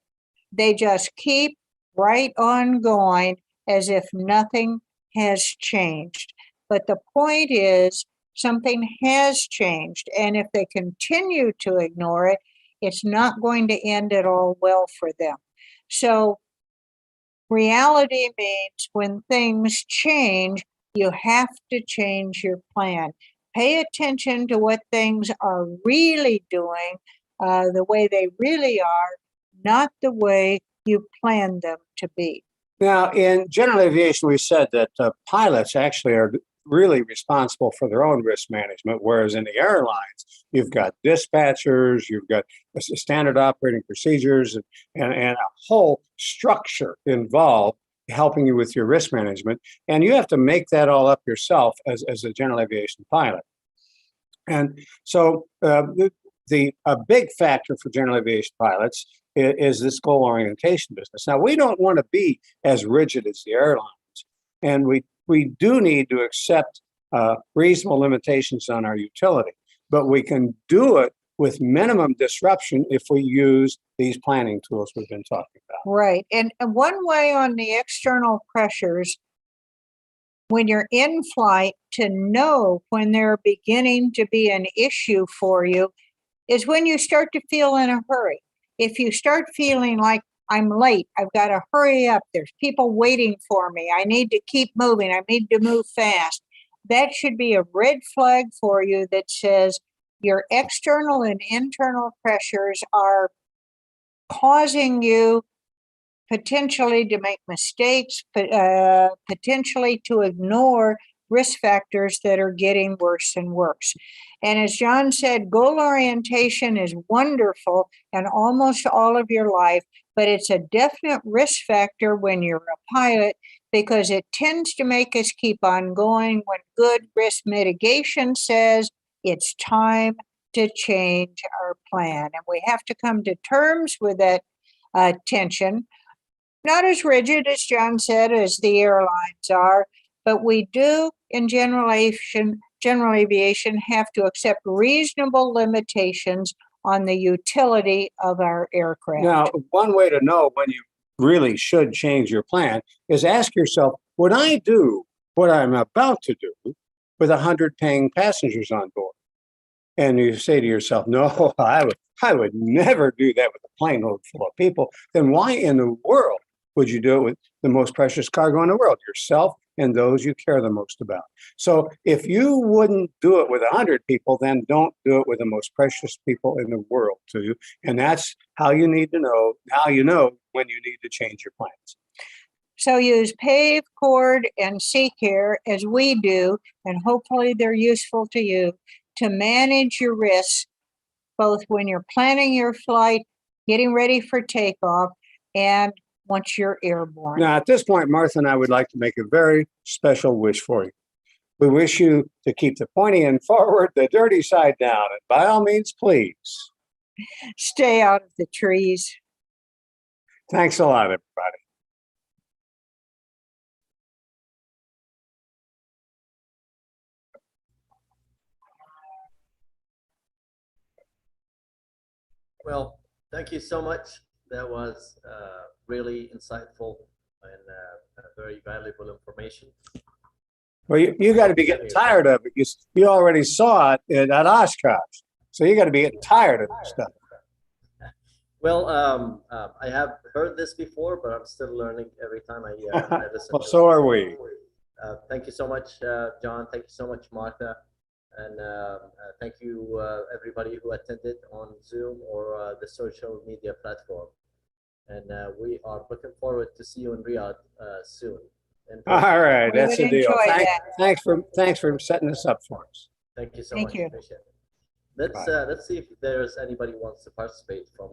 S3: They just keep right on going as if nothing has changed. But the point is, something has changed. And if they continue to ignore it, it's not going to end at all well for them. So reality means when things change, you have to change your plan. Pay attention to what things are really doing, the way they really are, not the way you planned them to be.
S2: Now, in general aviation, we said that pilots actually are really responsible for their own risk management, whereas in the airlines, you've got dispatchers, you've got standard operating procedures, and a whole structure involved helping you with your risk management. And you have to make that all up yourself as a general aviation pilot. And so a big factor for general aviation pilots is this goal orientation business. Now, we don't want to be as rigid as the airlines, and we do need to accept reasonable limitations on our utility, but we can do it with minimum disruption if we use these planning tools we've been talking about.
S3: Right. And one way on the external pressures, when you're in flight, to know when they're beginning to be an issue for you is when you start to feel in a hurry. If you start feeling like I'm late, I've got to hurry up, there's people waiting for me, I need to keep moving, I need to move fast, that should be a red flag for you that says your external and internal pressures are causing you potentially to make mistakes, potentially to ignore risk factors that are getting worse and worse. And as John said, goal orientation is wonderful in almost all of your life, but it's a definite risk factor when you're a pilot because it tends to make us keep on going when good risk mitigation says it's time to change our plan. And we have to come to terms with that tension. Not as rigid, as John said, as the airlines are, but we do in general aviation have to accept reasonable limitations on the utility of our aircraft.
S2: Now, one way to know when you really should change your plan is ask yourself, would I do what I'm about to do with 100 paying passengers on board? And you say to yourself, no, I would never do that with a plane load full of people. Then why in the world would you do it with the most precious cargo in the world, yourself and those you care the most about? So if you wouldn't do it with 100 people, then don't do it with the most precious people in the world to you. And that's how you need to know, how you know when you need to change your plans.
S3: So use PAVE, CHORD, and CCARE as we do, and hopefully they're useful to you to manage your risks, both when you're planning your flight, getting ready for takeoff, and once you're airborne.
S2: Now, at this point, Martha and I would like to make a very special wish for you. We wish you to keep the pointy end forward, the dirty side down, and by all means, please.
S3: Stay out of the trees.
S2: Thanks a lot, everybody.
S1: Well, thank you so much. That was really insightful and very valuable information.
S2: Well, you got to be getting tired of it. You already saw it at Oshkosh, so you got to be getting tired of this stuff.
S1: Well, I have heard this before, but I'm still learning every time I listen.
S2: Well, so are we.
S1: Thank you so much, John. Thank you so much, Martha. And thank you, everybody who attended on Zoom or the social media platform. And we are looking forward to see you in Riyadh soon.
S2: All right,
S3: We
S2: that's
S3: would
S2: the deal.
S3: enjoy
S2: Thanks for setting this up for us.
S1: Thank you so
S3: Thank
S1: much.
S3: you.
S1: Appreciate it. Let's see if there's anybody who wants to participate from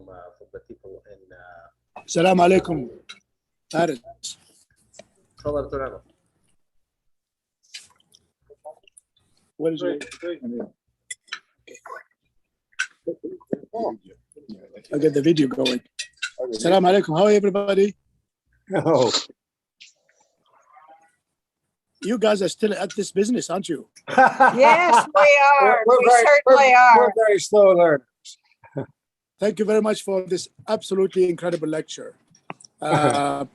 S1: the people in.
S4: السلام عليكم فارس.
S1: تفضل دكتور عمر.
S4: What is it? I'll get the video going. Salam alaikum. How are everybody?
S2: Oh,
S4: You guys are still at this business, aren't you?
S3: Yes, we are. We certainly
S2: We're
S3: are.
S2: very slow learners.
S4: Thank you very much for this absolutely incredible lecture. I've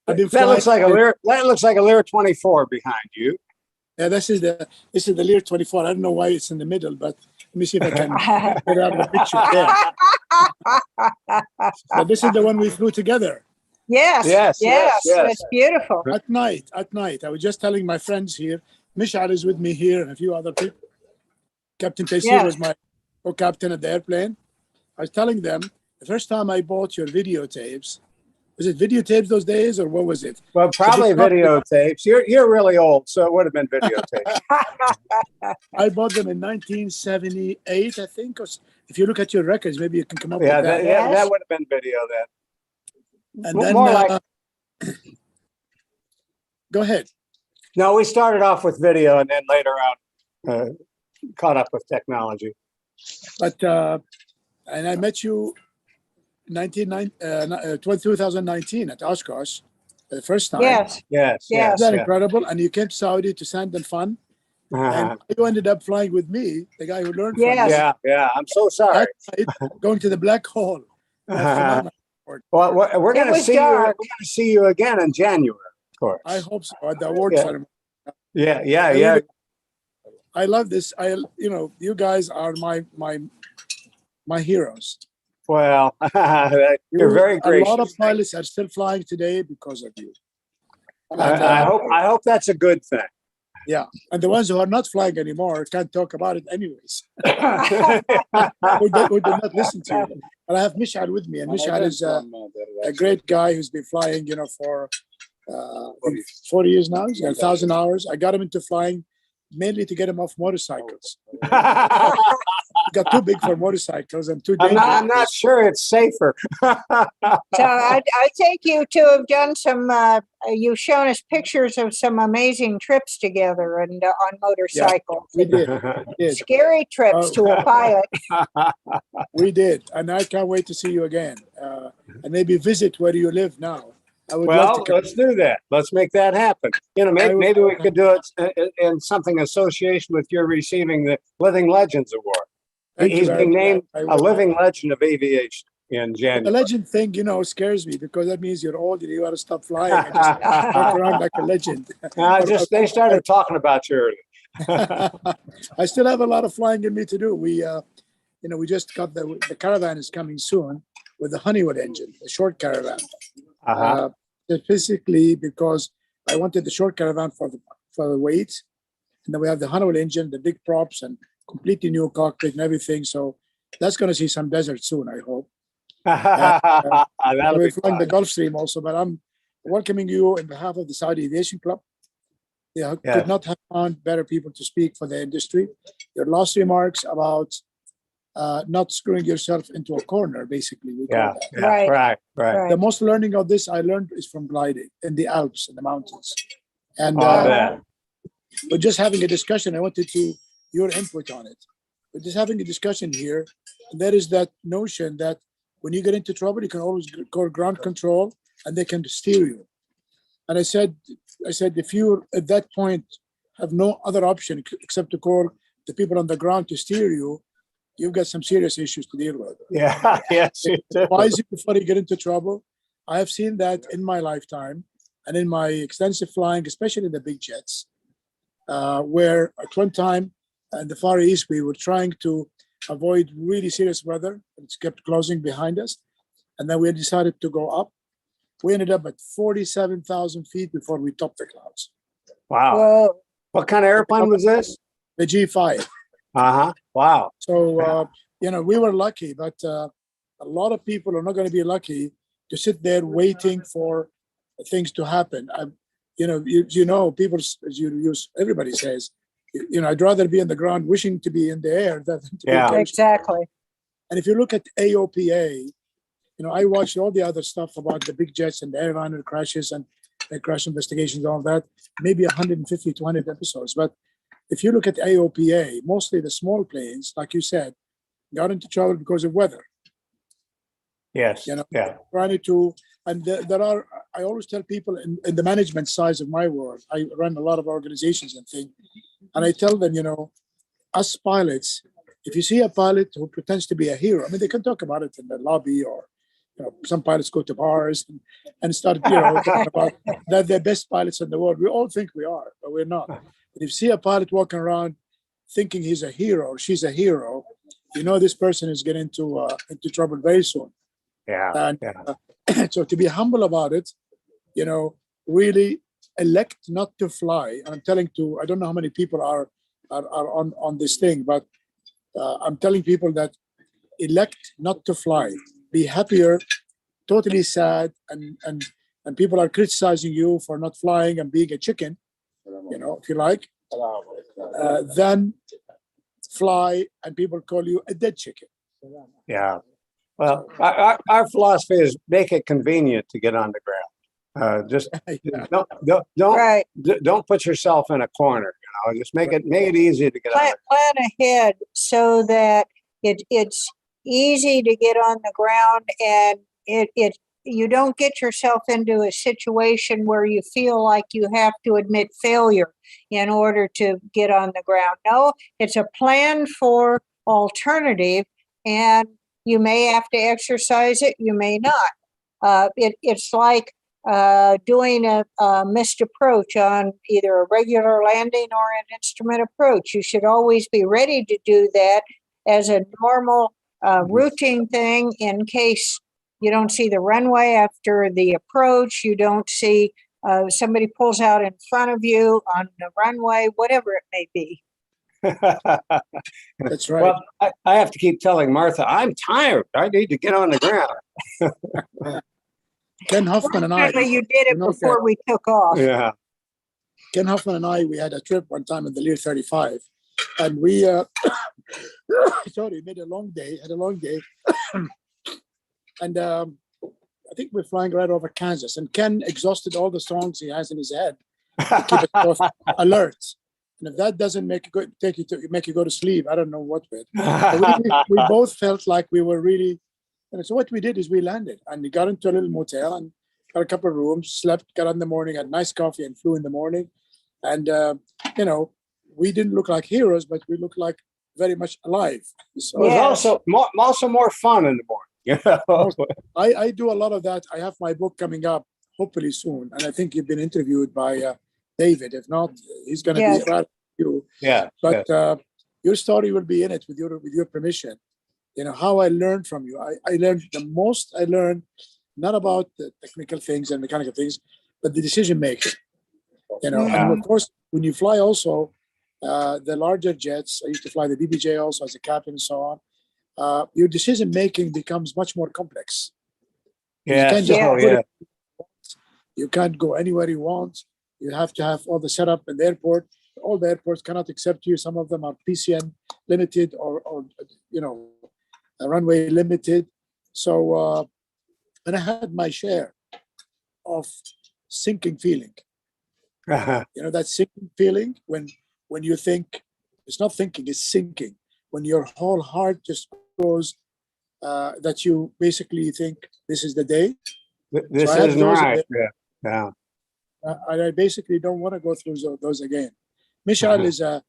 S4: been
S2: That looks like
S4: flying-
S2: that looks like a Lear 24 behind you.
S4: Yeah, this is the Lear 24. I don't know why it's in the middle, but let me see if I can get out of the picture there. But this is the one we flew together
S3: Yes,
S2: Yes, yes, yes.
S3: That's beautiful.
S4: at night. I was just telling my friends here. Mishal is with me here and a few other people. Captain Taysir
S3: Yeah.
S4: was my co-captain at the airplane. I was telling them the first time I bought your videotapes. Was it videotapes those days or what was it?
S2: Well, probably
S4: But it's not-
S2: videotapes. You're really old, so it would have been videotapes.
S4: I bought them in 1978, I think. Or if you look at your records, maybe you can come up
S2: Yeah,
S4: with that.
S2: that would have been video then.
S4: And then,
S2: More like
S4: go ahead.
S2: no, we started off with video and then later on caught up with technology.
S4: But and I met you 2019 at Oshkosh the first time.
S3: Yes,
S2: Yes,
S3: Yes.
S4: Is that
S2: yes.
S4: incredible? And you came to Saudi to Sand and Fun, and you ended up flying with me, the guy who learned
S3: Yes.
S4: from me.
S2: Yeah. I'm so sorry.
S4: That night, going to the black hole. Phenomenal.
S2: Well, we're
S3: It
S2: going to
S3: was
S2: see you. We're
S3: dark.
S2: going to see you again in January, of course.
S4: I hope so. At the award
S2: Yeah.
S4: ceremony.
S2: Yeah.
S4: I love this. You guys are my heroes.
S2: Well, you're very
S4: A
S2: gracious.
S4: lot of pilots are still flying today because of you.
S2: I hope that's a good thing.
S4: Yeah, and the ones who are not flying anymore can't talk about it anyways. who did not listen to you. But I have Mishal with me, and Mishal is a great guy who's been flying, for 40 years now. He's got 1,000 hours. I got him into flying mainly to get him off motorcycles. He got too big for motorcycles and too dangerous.
S2: I'm not sure it's safer.
S3: so I take you to have done some, you've shown us pictures of some amazing trips together and on motorcycles.
S4: We did.
S3: Scary trips to a pilot.
S4: We did, and I can't wait to see you again, and maybe visit where you live now. I would love
S2: Well,
S4: to.
S2: let's do that. Let's make that happen. You know, maybe we could do it in something association with your receiving the Living Legends Award.
S4: Thank you
S2: He's
S4: very
S2: being
S4: much.
S2: named
S4: I
S2: a
S4: will.
S2: living legend of aviation in
S4: The
S2: January.
S4: legend thing, you know, scares me because that means you're old and you got to stop flying and just walk around like a legend.
S2: They started talking about you early.
S4: I still have a lot of flying in me to do. We, you know, we just got the caravan is coming soon with the Honeywell engine, the short caravan. Specifically because I wanted the short caravan for the weight, and then we have the Honeywell engine, the big props, and completely new cockpit and everything. So that's going to see some desert soon, I hope.
S2: That'll
S4: We're
S2: be
S4: flying
S2: fun.
S4: the Gulf Stream also, but I'm welcoming you on behalf of the Saudi Aviation Club. They could not have found better people to speak for the industry. Your last remarks about not screwing yourself into a corner, basically. We call that.
S2: Right.
S4: The most learning of this I learned is from gliding in the Alps, in the mountains. And but just having a discussion, I wanted your input on it. But just having a discussion here, and there is that notion that when you get into trouble, you can always call ground control and they can steer you. And I said, if you at that point have no other option except to call the people on the ground to steer you, you've got some serious issues to deal with.
S2: Yeah, yes.
S4: Advise you before you get into trouble. I have seen that in my lifetime and in my extensive flying, especially in the big jets, where at one time in the Far East, we were trying to avoid really serious weather. It kept closing behind us. And then we decided to go up. We ended up at 47,000 feet before we topped the clouds.
S2: Wow.
S3: Whoa.
S2: What kind of airplane was this?
S4: The G5.
S2: Wow.
S4: So, you know, we were lucky, but a lot of people are not going to be lucky to sit there waiting for things to happen. You know, people, everybody says, you know, I'd rather be on the ground wishing to be in the air than to be in the ocean.
S3: Exactly.
S4: And if you look at AOPA, you know, I watched all the other stuff about the big jets and the airliner crashes and the crash investigations, all that, maybe 150, 200 episodes. But if you look at AOPA, mostly the small planes, like you said, got into trouble because of weather.
S2: Yes.
S4: You know,
S2: Yeah.
S4: trying to, and there are, I always tell people in the management side of my world, I run a lot of organizations and things, and I tell them, you know, us pilots, if you see a pilot who pretends to be a hero, I mean, they can talk about it in the lobby, or, you know, some pilots go to bars and start, you know, talking about that they're best pilots in the world. We all think we are, but we're not. But if you see a pilot walking around thinking he's a hero or she's a hero, you know this person is getting into trouble very soon.
S2: Yeah.
S4: And so to be humble about it, you know, really elect not to fly. And I'm telling I don't know how many people are on this thing, but I'm telling people that elect not to fly. Be happier, totally sad, and people are criticizing you for not flying and being a chicken, you know, if you like, then fly and people call you a dead chicken.
S2: Yeah. Well, our philosophy is make it convenient to get on the ground. Just don't put yourself in a corner. You know, just make it easy to get on.
S3: Plan ahead so that it's easy to get on the ground, and you don't get yourself into a situation where you feel like you have to admit failure in order to get on the ground. No, it's a plan for alternative, and you may have to exercise it, you may not. It's like doing a missed approach on either a regular landing or an instrument approach. You should always be ready to do that as a normal routine thing in case you don't see the runway after the approach, you don't see somebody pulls out in front of you on the runway, whatever it may be.
S4: That's right.
S2: Well, I have to keep telling Martha, I'm tired. I need to get on the ground.
S4: Ken Hoffman and I.
S3: You did it before we took off.
S2: Yeah.
S4: Ken Hoffman and I, we had a trip one time in the Lear 35, and we made a long day, and I think we're flying right over Kansas, and Ken exhausted all the songs he has in his head to keep it alert. And if that doesn't make you go to sleep, I don't know what would. We both felt like we were really. And so what we did is we landed and we got into a little motel, and got a couple of rooms, slept, got up in the morning, had nice coffee, and flew in the morning. And we didn't look like heroes, but we looked like very much alive. So
S2: It was also more fun in the morning.
S4: I do a lot of that. I have my book coming up hopefully soon, and I think you've been interviewed by David. If not, he's going to be right with you.
S2: Yeah.
S4: But your story will be in it with your permission. How I learned from you. I learned the most. I learned not about the technical things and mechanical things, but the decision making. And of course, when you fly also the larger jets, I used to fly the BBJ also as a captain and so on. Your decision making becomes much more complex.
S2: Yeah.
S4: You can't go anywhere you want. You have to have all the setup in the airport. All the airports cannot accept you. Some of them are PCN limited or runway limited. So, and I had my share of sinking feeling. That sinking feeling when you think, it's not thinking, it's sinking. When your whole heart just goes, that you basically think this is the day.
S2: This isn't right.
S4: I basically don't want to go through those again. Michel is a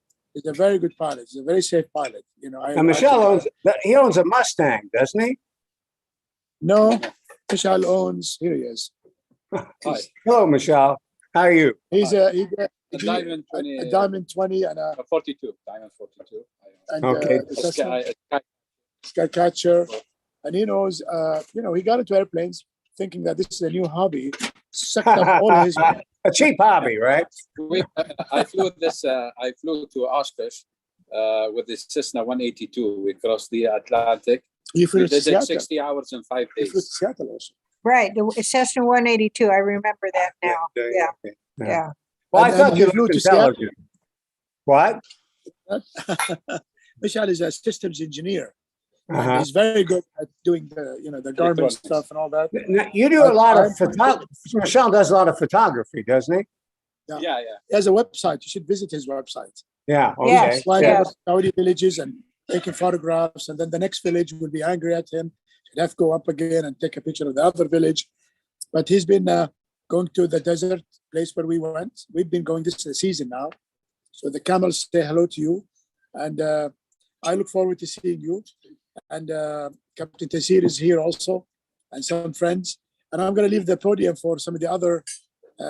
S4: very good pilot. He's a very safe pilot.
S2: And Michel owns a Mustang, doesn't he?
S4: No, Michel owns. Here he is.
S2: Hello, Michel. How are you?
S4: He's a
S5: Diamond 20,
S4: a Diamond 20 and a
S5: 42. Diamond 42.
S4: and
S2: Okay.
S4: Skycatcher, and he knows. He got into airplanes thinking that this is a new hobby. Sucked up all his.
S2: A cheap hobby, right?
S5: I flew to Oshkosh with the Cessna 182. We crossed the Atlantic.
S4: You flew
S5: We
S4: to
S5: did it
S4: Seattle.
S5: 60 hours in 5
S4: You flew to
S5: days.
S4: Seattle also.
S3: Right, the Cessna 182. I remember that now. Yeah.
S2: Well, I
S4: And
S2: thought
S4: you
S2: you
S4: flew
S2: looked
S4: to Seattle?
S2: intelligent. What?
S4: Michel is a systems engineer.
S2: Uh-huh.
S4: He's very good at doing the garment stuff and all that.
S2: Now, you do a lot of photography. Michel does a lot of photography, doesn't he?
S5: Yeah.
S4: He has a website. You should visit his website.
S2: Yeah. Okay.
S3: Yes.
S4: Flying
S3: Yeah.
S4: over Saudi villages and taking photographs, and then the next village will be angry at him. He'd have to go up again and take a picture of the other village. But he's been going to the desert place where we went. We've been going this season now. So the camels say hello to you. And I look forward to seeing you. And Captain Tassir is here also, and some friends. And I'm going to leave the podium for some of the other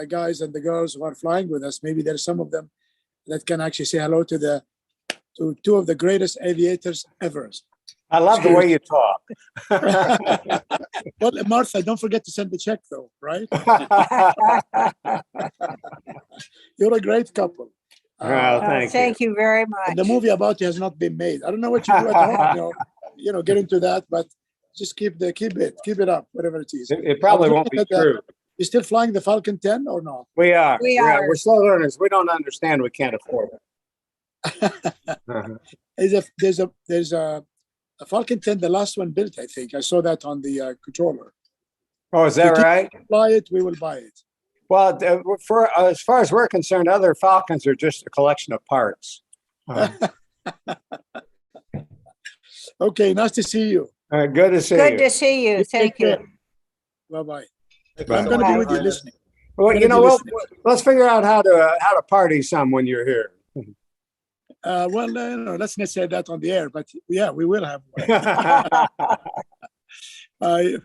S4: guys and the girls who are flying with us. Maybe there's some of them that can actually say hello to two of the greatest aviators ever.
S2: I love the way you talk.
S4: Well, Martha, don't forget to send the check, though, right? You're a great couple.
S2: Thank you.
S3: You very much.
S4: And the movie about you has not been made. I don't know what you do at home, get into that, but just keep it up, whatever it is.
S2: It probably won't be true.
S4: You still flying the Falcon 10 or not?
S2: We are.
S3: We are.
S2: We're slow learners. We don't understand. We can't afford it.
S4: There's a Falcon 10, the last one built, I think. I saw that on the controller.
S2: Oh, is that right?
S4: Fly it, we will buy it.
S2: Well, as far as we're concerned, other Falcons are just a collection of parts.
S4: Okay, nice to see you.
S2: Good to see you.
S3: Good to see you. Thank you.
S4: Bye-bye.
S1: Thank you
S4: I'm
S1: so
S4: going to be
S1: much,
S4: with you
S1: Highness.
S4: listening.
S2: Well, let's figure out how to party some when you're here.
S4: Let's not say that on the air, but yeah, we will have one.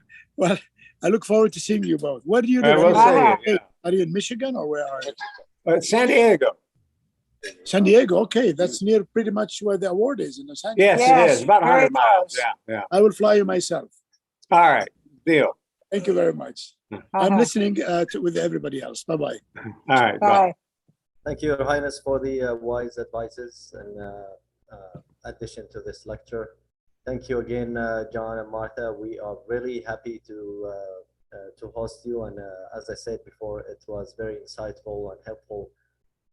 S4: I look forward to seeing you both. Where do you live?
S2: We'll see you,
S4: Are you in Michigan or where are you?
S2: San Diego.
S4: San Diego. Okay, that's near pretty much where the award is in Los Angeles.
S2: Yes,
S3: Yes,
S2: it is. About 100
S3: very
S2: miles.
S3: close.
S2: Yeah.
S4: I will fly you myself.
S2: All right. Deal.
S4: Thank you very much. I'm listening with everybody else. Bye-bye.
S2: All right. Bye.
S3: Bye.
S1: Thank you, Your Highness, for the wise advices and addition to this lecture. Thank you again, John and Martha. We are really happy to host you. And as I said before, it was very insightful and helpful.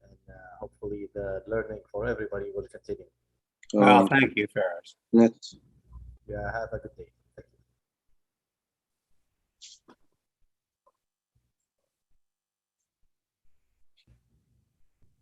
S1: And hopefully the learning for everybody will continue.
S2: Well, thank you, Ferris.
S1: Yeah, have a good day.